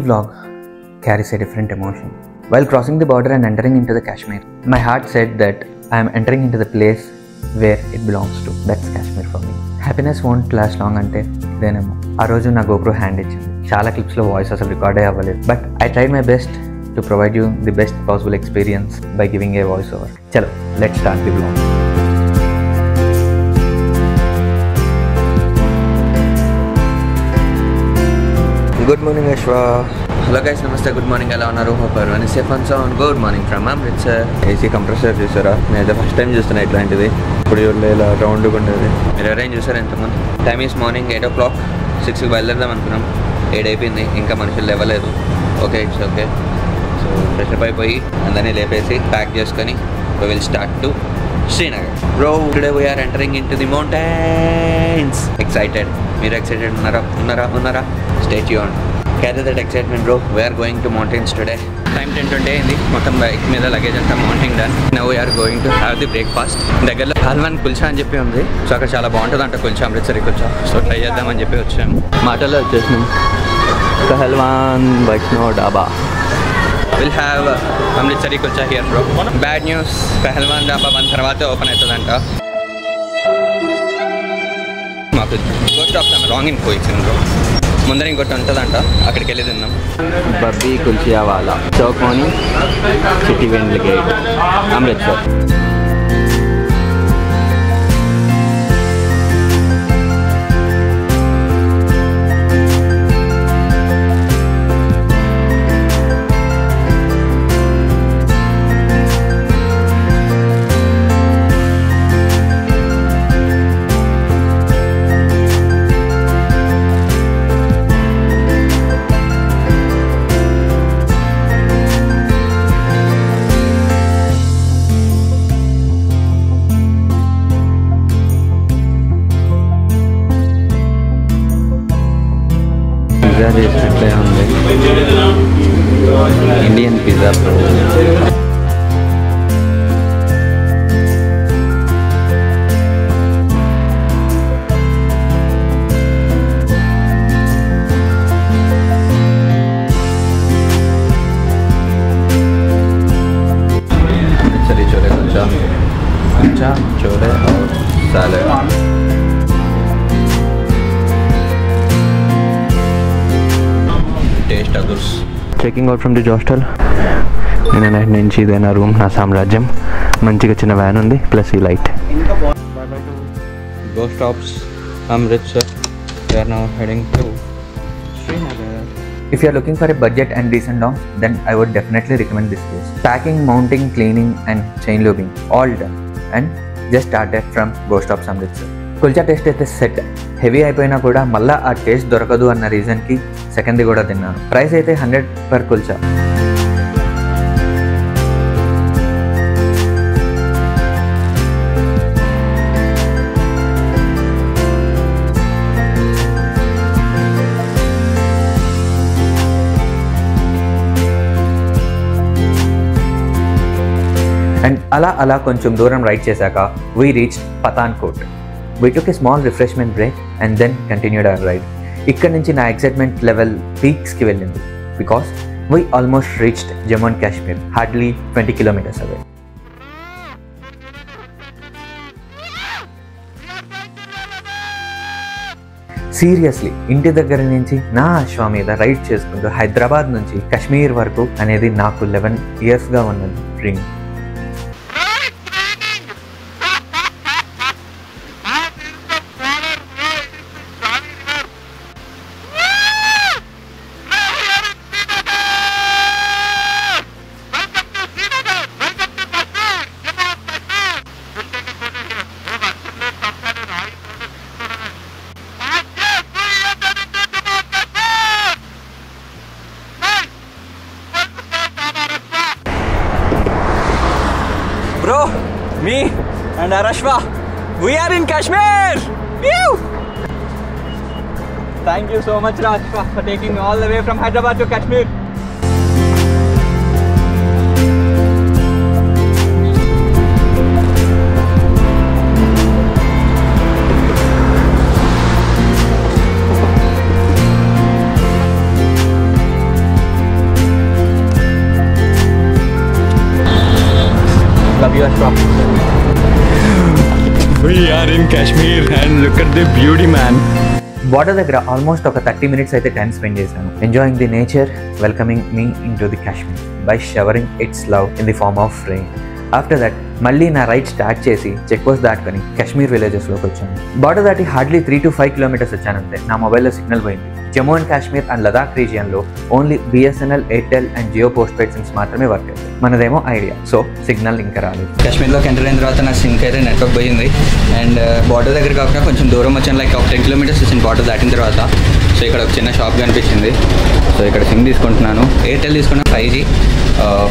vlog carries a different emotion. While crossing the border and entering into the Kashmir, my heart said that I am entering into the place where it belongs to. That's Kashmir for me. Happiness won't last long ante idenemo. Aa roju na GoPro hand ichindi. Chaala clips lo voice asalu record ayyavaledu. But I tried my best to provide you the best possible experience by giving a voice over. Chalo, let's start the vlog. Good morning Ashwa. Hello guys, namaste, good morning, ela unnaru, hope everyone is safe and sound. Good morning from Amritsar. AC compressor chusara, nenu first time chustunna itlantidi. Ippudu ఇలా round గా ఉండేది. మీరు ఎవరైనా చూసారు ఎంతమంది? Time is morning 8 o'clock. 6కి బయలుదేరదాం అనుకున్నాం. 7 అయిపోయింది, ఇంకా మనుషులు లేవలేదు. Okay, it's okay. So fresh up అయిపోయి అందరినీ లేపేసి ప్యాక్ చేసుకొని we will start to Srinagar. Bro, today we are entering into the mountains. Excited? మీరు excited ఉన్నారా? Stay tuned. Carry that excitement bro. We are going to mountains today. Time 10:20 అయింది. మొత్తం bike మీద luggage అంతా mounting done. Now we are going to have the breakfast. దగ్గరలో హల్వాన్ కుల్చా అని చెప్పి ఉంది. సో అక్కడ చాలా బాగుంటుంది అంట కుల్చా, అమృత్సరి కుల్చా. సో ట్రై చేద్దామని చెప్పి వచ్చాము. మాటల్లో వచ్చేసినాం. పహల్వాన్ వైష్ణో డాబా. We'll have Amritsari kulcha here bro. Bad news, Pahalwan Dhaba 1 tarvate open aitadanta. Maaku ghost of some wrong info ichindi bro. Mundara inkoti untadanta, akkadiki velli tinnam. Babbi kulchiya wala, Chowkoni, City Wendell Gate, Amritsar. Pizza చేసినట్లే ఉంది. Indian pizza. Amritsari chole kulcha chole salad. Checking out from the hostel. నిన్న night నుంచి ఇదే నా room, నా సామ్రాజ్యం. మంచిగా చిన్న వ్యాన్ ఉంది, ప్లస్ ఈ light. Go stops Amritsar. We are now heading to Srinagar. If you are looking for a budget and decent dorm, then I would definitely recommend this place. Packing, mounting, cleaning and chain lubing all done, and just started from Go Stops Amritsar. Kulcha taste అయితే set. Heavy అయిపోయినా కూడా మళ్ళీ ఆ taste దొరకదు అన్న రీజన్కి సెకండ్ది కూడా తిన్నాను. ప్రైస్ అయితే 100 per కుల్చా. అండ్ అలా కొంచెం దూరం రైడ్ చేశాక we reached Pathankot. We took a small refreshment break and then continued our ride. ఇక్కడ నుంచి నా ఎక్సైట్మెంట్ లెవెల్ పీక్స్కి వెళ్ళింది. Because we almost reached Jammu and Kashmir, hardly 20 kilometers away. Seriously ఇంటి దగ్గర నుంచి నా అశ్వ మీద రైడ్ చేసుకుంటూ హైదరాబాద్ నుంచి కాశ్మీర్ వరకు అనేది నాకు 11 yearsగా ఉన్న dream. Bro, me and Arashva, we are in Kashmir! Woo! Thank you so much Arashva for taking me all the way from Hyderabad to Kashmir. Kashmir and look at the beauty, man. Border దగ్గర almost ఒక 30 minutes అయితే time spend చేశాను, enjoying the nature welcoming me into the Kashmir by showering its love in the form of rain. After that మళ్ళీ నా ride start చేసి check post దాటుకొని కాశ్మీర్ విలేజెస్లోకి వచ్చాను. Border దాటి హార్డ్లీ 3 to 5 kilometers వచ్చానంతే నా మొబైల్లో సిగ్నల్ పోయింది. జమ్మూ అండ్ కాశ్మీర్ అండ్ లదాఖ్ రీజియన్లో only BSNL, Airtel and Jio postpaid sims మాత్రమే వర్క్ అవుతాయి. మనదేమో ఐడియా, సో సిగ్నల్ ఇంకా రాలేదు. కాశ్మీర్లోకి ఎంటర్ అయిన తర్వాత నా సింక్ అయితే నెట్వర్క్ పోయింది. అండ్ బార్డర్ దగ్గర కాకుండా కొంచెం దూరం వచ్చాను, లైక్ ఒక 10 kilometers వచ్చింది బార్డర్ దాటిన తర్వాత. సో ఇక్కడ ఒక చిన్న షాప్ కనిపించింది. సో ఇక్కడ సిమ్ తీసుకుంటున్నాను. ఎయిర్టెల్ తీసుకున్న 5G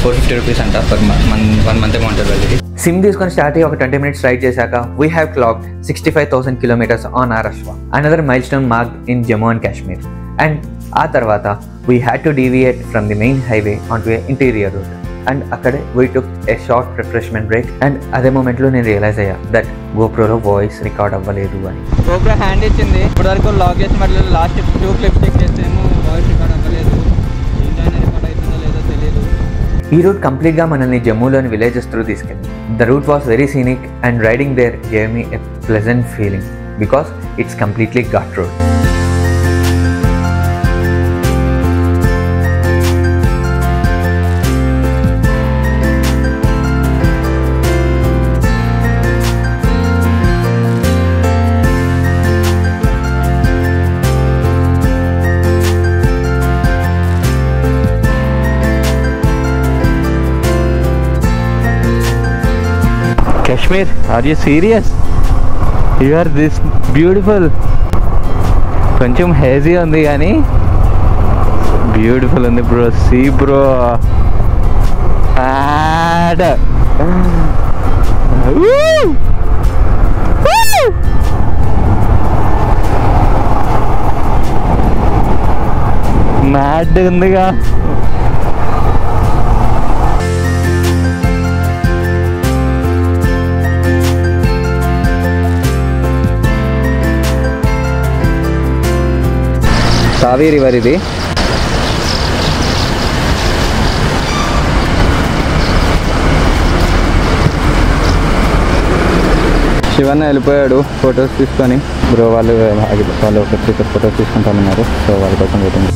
450 rupees అంట పర్ 1 month ఏమో ఉంటుంది వాళ్ళకి. సిమ్ తీసుకొని స్టార్ట్ అయ్యి ఒక 20 minutes రైడ్ చేశాక we have clocked 65,000 kilometers on our Ashwa, another milestone marked in Jammu and Kashmir. And ఆ తర్వాత we had to deviate from the main highway onto interior route. And అక్కడే we took a short refreshment break. And అదే మూమెంట్లో నేను realise అయ్యా that గోప్రోలో voice record అవ్వలేదు అని. GoPro hand ఇచ్చింది, ఇప్పటి వరకు లాక్ చేసి మళ్ళీ లాస్ట్ 2 clips చెక్ చేస్తేమో వాయిస్ రికార్డ్ అవ్వలేదు. ఇంజన్ రికార్డ్ అవుతుందో లేదో తెలియదు. ఈ రూట్ కంప్లీట్గా మనల్ని జమ్మూలోని విలేజెస్ త్రూ తీసుకెళ్ళింది. The route was very scenic and riding there gave me a pleasant feeling because it's completely ghat road. Kashmir, are you serious? You are this beautiful. కొంచెం హేజీ ఉంది కానీ బ్యూటిఫుల్ ఉంది బ్రో. సీ బ్రో, మ్యాడ్ ఉందిగా. Kaveri river ఇది. శివన్న వెళ్ళిపోయాడు photos తీసుకొని. Bro వాళ్ళు ఒక 3 ఫొటోస్ తీసుకుంటామన్నారు, సో వాళ్ళ కోసం వెయిటింగ్.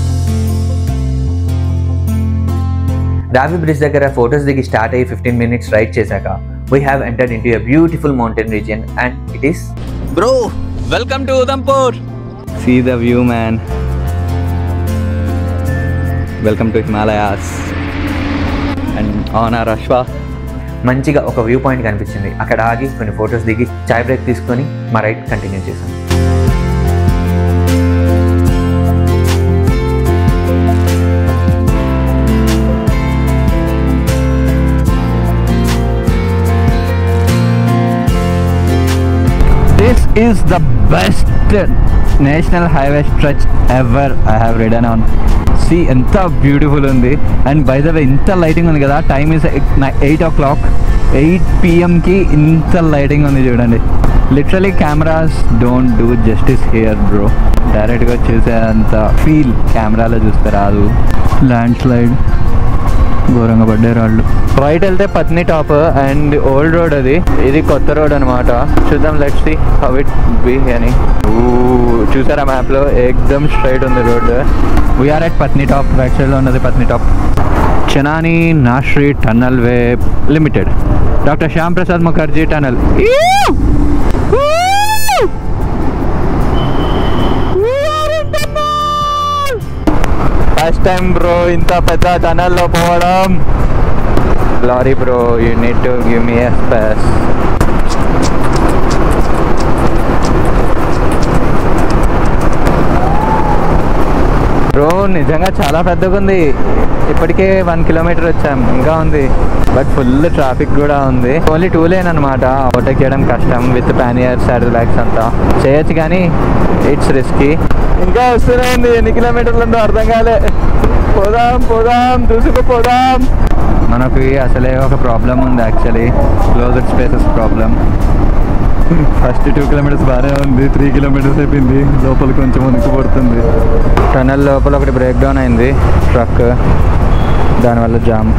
రావి బ్రిడ్జ్ దగ్గర ఫొటోస్ దిగి స్టార్ట్ అయ్యి 15 minutes రైడ్ చేశాక we have entered into a beautiful mountain region and it is bro welcome to Udhampur. See the view man. Welcome to Himalayas and on our Ashwa. మంచిగా ఒక view point కనిపించింది, అక్కడ ఆగి కొన్ని ఫొటోస్ దిగి చాయ్ బ్రేక్ తీసుకొని మా రైడ్ కంటిన్యూ చేశాం. This is the best national highway stretch ever I have ridden on. See, ఎంత బ్యూటిఫుల్ ఉంది. అండ్ బై ద వే ఇంత లైటింగ్ ఉంది కదా. Time is 8 o'clock. 8 PM ఇంత లైటింగ్ ఉంది చూడండి. Literally cameras don't do justice here bro. డైరెక్ట్గా చూసేంత feel కెమెరాలో చూస్తే రాదు. ల్యాండ్ స్లైడ్, ఘోరంగా పడ్డారు రాళ్ళు. రైట్ వెళ్తే పత్ని టాప్ అండ్ ఓల్డ్ రోడ్ అది. ఇది కొత్త రోడ్ అనమాట. చూద్దాం, let's see how it be అని. చూసారా మ్యాప్లో ఎక్దమ్ స్ట్రైట్ ఉంది road. We are at Patnitop. Right సైడ్లో ఉన్నది Patnitop. Chenani Nashri tunnel way limited, doctor Shyam Prasad Mukherjee tunnel. First time bro ఇంత పెద్ద టనల్లో పోవడం. Lorry bro, you need to give me a space. Bro నిజంగా చాలా పెద్దగా ఉంది. ఇప్పటికే 1 kilometer వచ్చాం, ఇంకా ఉంది. బట్ ఫుల్ ట్రాఫిక్ కూడా ఉంది. ఓన్లీ 2 lane అనమాట. ఓవర్టేక్ చేయడం కష్టం విత్ ప్యానియర్ సాడల్ బ్యాగ్స్ అంతా. చేయొచ్చు కానీ ఇట్స్ రిస్కీ. ఇంకా వస్తూనే ఉంది. ఎన్ని కిలోమీటర్లు ఉందో అర్థం కాలే. పోదాం పోదాం దూసుకుపోదాం. మనకి అసలే ఒక ప్రాబ్లం ఉంది actually, closed spaces problem. First 2 kilometers బాగానే ఉంది, 3 kilometers అయిపోయింది. లోపల కొంచెం వణుకు పడుతుంది. టనల్ లోపల ఒకటి బ్రేక్ డౌన్ అయింది ట్రక్, దానివల్ల జామ్.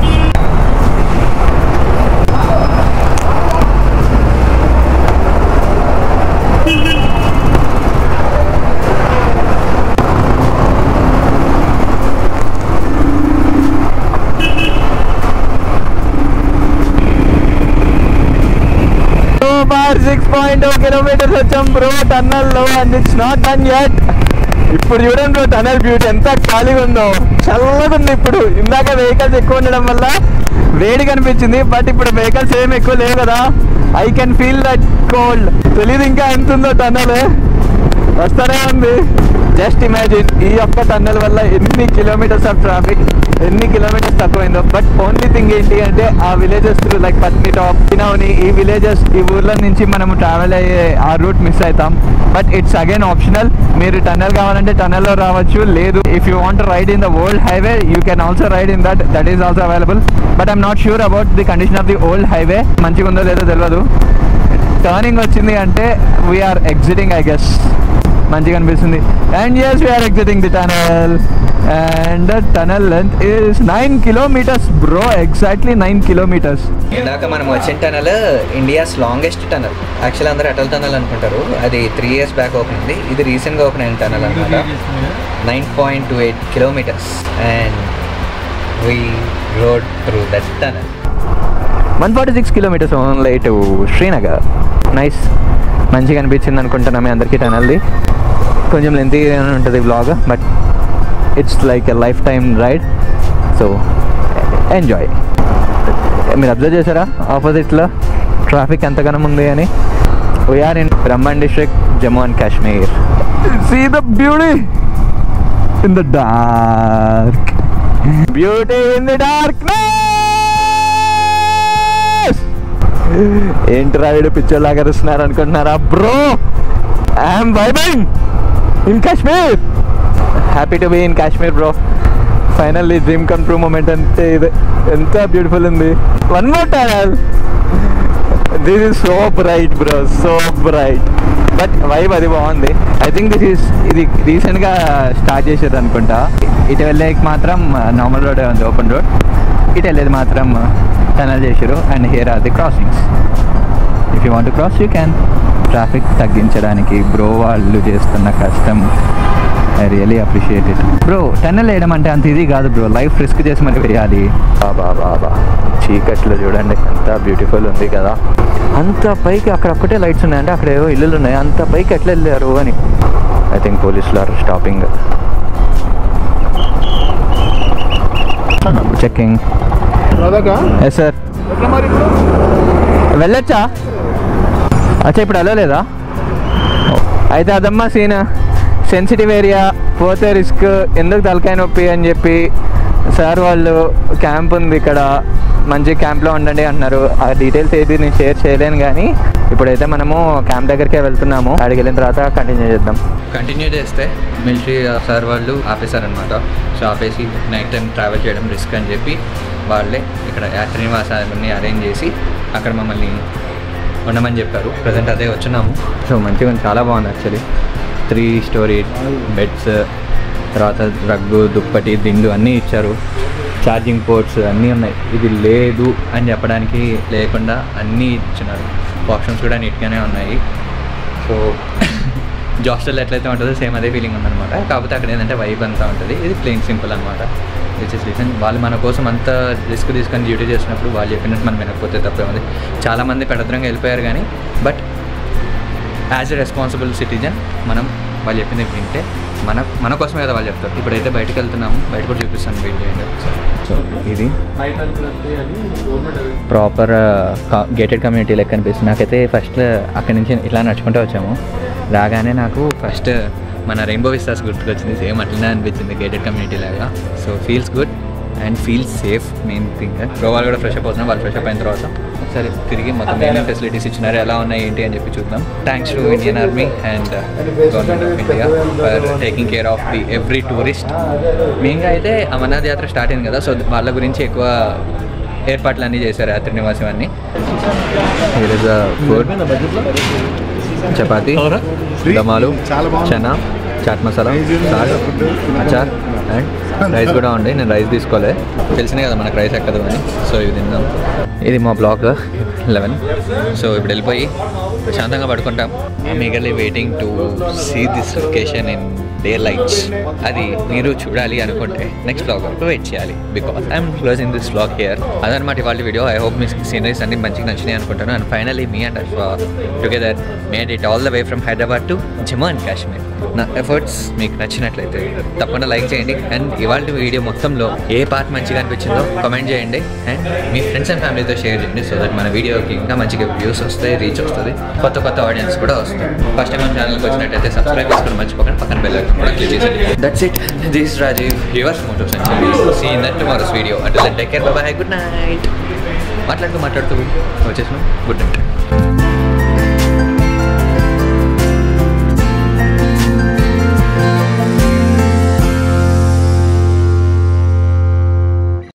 కిలోమీటర్స్ వచ్చాం బ్రో టన్నల్లో, and it's not done yet. ఇప్పుడు చూడండి బ్రో టనల్ బ్యూటీ ఎంత ఖాళీగా ఉందో, చల్లగా ఉంది. ఇప్పుడు ఇందాక వెహికల్స్ ఎక్కువ ఉండడం వల్ల వేడి కనిపించింది, బట్ ఇప్పుడు వెహికల్స్ ఏం ఎక్కువ లేవు కదా. I can feel that cold. తెలీదు ఇంకా ఎంత ఉందో టన్నల్, వస్తానే ఉంది. జస్ట్ ఇమాజిన్ ఈ ఒక్క టన్నల్ వల్ల ఎన్ని కిలోమీటర్స్ ఆఫ్ ట్రాఫిక్, ఎన్ని కిలోమీటర్స్ తక్కువైందో. బట్ ఓన్లీ థింగ్ ఏంటి అంటే ఆ villages through like Patnitop, Pinauni, ఈ విలేజెస్, ఈ ఊర్ల నుంచి మనము ట్రావెల్ అయ్యే ఆ రూట్ మిస్ అవుతాం. But it's again optional. మీరు టన్నల్ కావాలంటే టన్నల్లో రావచ్చు, లేదు if you want ride in the old highway you can also ride in that is also available. But I'm not sure about the condition of the old highway, మంచిగా ఉందో లేదో తెలియదు. Turning వచ్చింది అంటే వీఆర్ ఎగ్జిటింగ్, ఐ గెస్ మంచిగా అనిపిస్తుంది. And yes, we are exiting the tunnel and the tunnel length is 9 kilometers bro, exactly 9 kilometers. ఇందాక మనం వచ్చిన tunnel India's longest tunnel. Actually అందరూ అటల్ టనల్ అనుకుంటారు, అది 3 years బ్యాక్ ఓపెన్ అయింది. ఇది రీసెంట్గా ఓపెన్ అయిన టనల్ అనమాట. 9.28 kilometers and we rode through that tunnel. 146 kilometers only to Srinagar. Nice, మంచిగా అనిపించింది అనుకుంటున్నాం మీ అందరికీ. టనల్ది కొంచెం లెంతీగా ఉంటుంది vlog, but it's like a lifetime ride, so enjoy. మీరు అబ్జర్వ్ చేశారా ఆపోజిట్లో ట్రాఫిక్ ఎంతగానో ఉంది అని? వీఆర్ ఇన్ బ్రహ్మన్ district, Jammu and Kashmir. See the beauty in the dark, beauty in the darkness. ఏంటి రాయుడు పిక్చర్ లాగా అరుస్తున్నారు అనుకుంటున్నారా bro? I'm vibing in Kashmir, happy to be in Kashmir bro. Finally dream come true moment అంటే ఇది. ఎంత బ్యూటిఫుల్ ఉంది. One more tunnel, this is so bright bro, so bright. But vibe అది బాగుంది. ఐ థింక్ ఇది రీసెంట్గా స్టార్ట్ చేసేది అనుకుంటా. ఇటు వెళ్ళేకి మాత్రం నార్మల్ రోడ్ ఉంది, ఓపెన్ రోడ్. ఇటు వెళ్ళేది మాత్రం టనల్ చేసారు. And here are the crossings. If you want to cross you can. Traffic తగ్గించడానికి బ్రో వాళ్ళు చేస్తున్న కష్టం I really appreciate it bro. Tunnel వేయడం అంటే అంత ఇది కాదు బ్రో, లైఫ్ రిస్క్ చేసి మరి వేయాలి. బాబా చీకట్లో చూడండి ఎంత బ్యూటిఫుల్ ఉంది కదా. అంత పైకి అక్కడ ఒక్కటే లైట్స్ ఉన్నాయంటే అక్కడ ఏవో ఇల్లులు ఉన్నాయి. అంత పైకి ఎట్లా వెళ్ళారు అని. ఐ థింక్ పోలీసులు are stopping, checking. Yes sir, వెళ్ళొచ్చా? అచ్చా ఇప్పుడు వెళ్ళలేదా? అయితే అదమ్మా సీన్. సెన్సిటివ్ ఏరియా, పోతే రిస్క్, ఎందుకు తలకాయ నొప్పి అని చెప్పి సార్ వాళ్ళు క్యాంప్ ఉంది ఇక్కడ, మంచి క్యాంప్లో ఉండండి అంటున్నారు. ఆ డీటెయిల్స్ ఏది నేను షేర్ చేయలేను, కానీ ఇప్పుడైతే మనము క్యాంప్ దగ్గరికే వెళ్తున్నాము. అక్కడికి వెళ్ళిన తర్వాత కంటిన్యూ చేద్దాం. కంటిన్యూ చేస్తే మిలిటరీ సార్ వాళ్ళు ఆపేశారనమాట. సో ఆపేసి నైట్ టైం ట్రావెల్ చేయడం రిస్క్ అని చెప్పి వాళ్ళే ఇక్కడ యాత్రి నివాసాన్ని అరేంజ్ చేసి అక్కడ మమ్మల్ని ఉండమని చెప్పారు. ప్రజెంట్ అదే వచ్చున్నాము. సో మంచిగా చాలా బాగుంది యాక్చువల్లీ. 3 story బెడ్స్, తర్వాత రగ్గు, దుప్పటి, దిండు అన్నీ ఇచ్చారు. ఛార్జింగ్ పోర్ట్స్ అన్నీ ఉన్నాయి. ఇది లేదు అని చెప్పడానికి లేకుండా అన్నీ ఇచ్చినారు. ఆప్షన్స్ కూడా నీట్గానే ఉన్నాయి. సో జాస్టల్ ఎట్లయితే ఉంటుందో సేమ్ అదే ఫీలింగ్ ఉందన్నమాట. కాకపోతే అక్కడ ఏంటంటే వైబ్ అంతా ఉంటుంది. ఇది ప్లెయిన్ సింపుల్ అనమాట. విచ్ ఇస్ రీజన్ వాళ్ళు మన కోసం అంత రిస్క్ తీసుకొని డ్యూటీ చేసినప్పుడు వాళ్ళు చెప్పినట్టు మనం వినకపోతే తప్పే ఉంది. చాలామంది పెడద్రంగా వెళ్ళిపోయారు, కానీ but as a responsible citizen మనం వాళ్ళు చెప్పింది వింటే మన కోసమే కదా వాళ్ళు చెప్తారు. ఇప్పుడైతే బయటకు వెళ్తున్నాము, బయట కూడా చూపిస్తాను, వెయిట్ చేయండి. సో ఇది ప్రాపర్ గేటెడ్ కమ్యూనిటీ లెక్క అనిపిస్తుంది నాకైతే. ఫస్ట్ అక్కడి నుంచి ఇట్లా నడుచుకుంటూ వచ్చాము. రాగానే నాకు ఫస్ట్ మన రెయిన్బో విస్తాస్ గుర్తుకొచ్చింది. సేమ్ అట్లనే అనిపించింది, గేటెడ్ కమ్యూనిటీ లాగా. So feels good and feels safe, main thing. వాళ్ళు కూడా ఫ్రెష్ అప్ అవుతున్నాం. వాళ్ళు ఫ్రెష్ అప్ అయిన తర్వాత సరే తిరిగి మొత్తం ఏమేమి ఫెసిలిటీస్ ఇచ్చినారు, ఎలా ఉన్నాయి ఏంటి అని చెప్పి చూద్దాం. Thanks to Indian army and government of India for taking care of the every tourist. మెయిన్గా అయితే అమర్నాథ్ యాత్ర స్టార్ట్ అయింది కదా, సో వాళ్ళ గురించి ఎక్కువ ఏర్పాట్లు అన్నీ చేశారు, యాత్రి నివాసం అన్నీ. ఫుడ్, చపాతీ, దమాలు, chana, chaat masala, salt, achar and rice కూడా ఉండే. నేను రైస్ తీసుకోలే, తెలిసినాయి కదా మనకు రైస్ ఎక్కదు అని. సో ఇవి తిందాం. ఇది మా బ్లాక్ 11. సో ఇప్పుడు వెళ్ళిపోయి ప్రశాంతంగా పడుకుంటాం. I'm eagerly waiting to see this location in daylights. అది మీరు చూడాలి అనుకుంటే నెక్స్ట్ వ్లాగ్ వరకు వెయిట్ చేయాలి, because I'm closing this vlog here. అదనమాట ఇవాళ వీడియో. ఐ హోప్ మీ సీనరీస్ అన్ని మంచిగా నచ్చినాయి అనుకుంటాను. And finally me and Ashwa together made it all the way from Hyderabad to Jammu and Kashmir. నా ఎఫర్ట్స్ మీకు నచ్చినట్లయితే తప్పకుండా లైక్ చేయండి. అండ్ ఇవాళ వీడియో మొత్తంలో ఏ పార్ట్ మంచిగా అనిపించిందో కామెంట్ చేయండి. అండ్ మీ ఫ్రెండ్స్ అండ్ ఫ్యామిలీతో షేర్ చేయండి, సో దట్ మన వీడియోకి ఇంకా మంచిగా వ్యూస్ వస్తాయి, రీచ్ వస్తుంది, కొత్త ఆడియన్స్ కూడా వస్తుంది. ఫస్ట్ టైం మన ఛానల్కి వచ్చినట్టయితే సబ్స్క్రైబ్ చేసుకుని మర్చిపోకండి, పక్కన బెల్ ఐకాన్ కూడా క్లిక్ చేయండి. That's it. This Rajeev, yours motos and series. See in that tomorrow's video. Until then take care, bye bye, good night. మాట్లాడుతూ వచ్చేసినాం. Good night.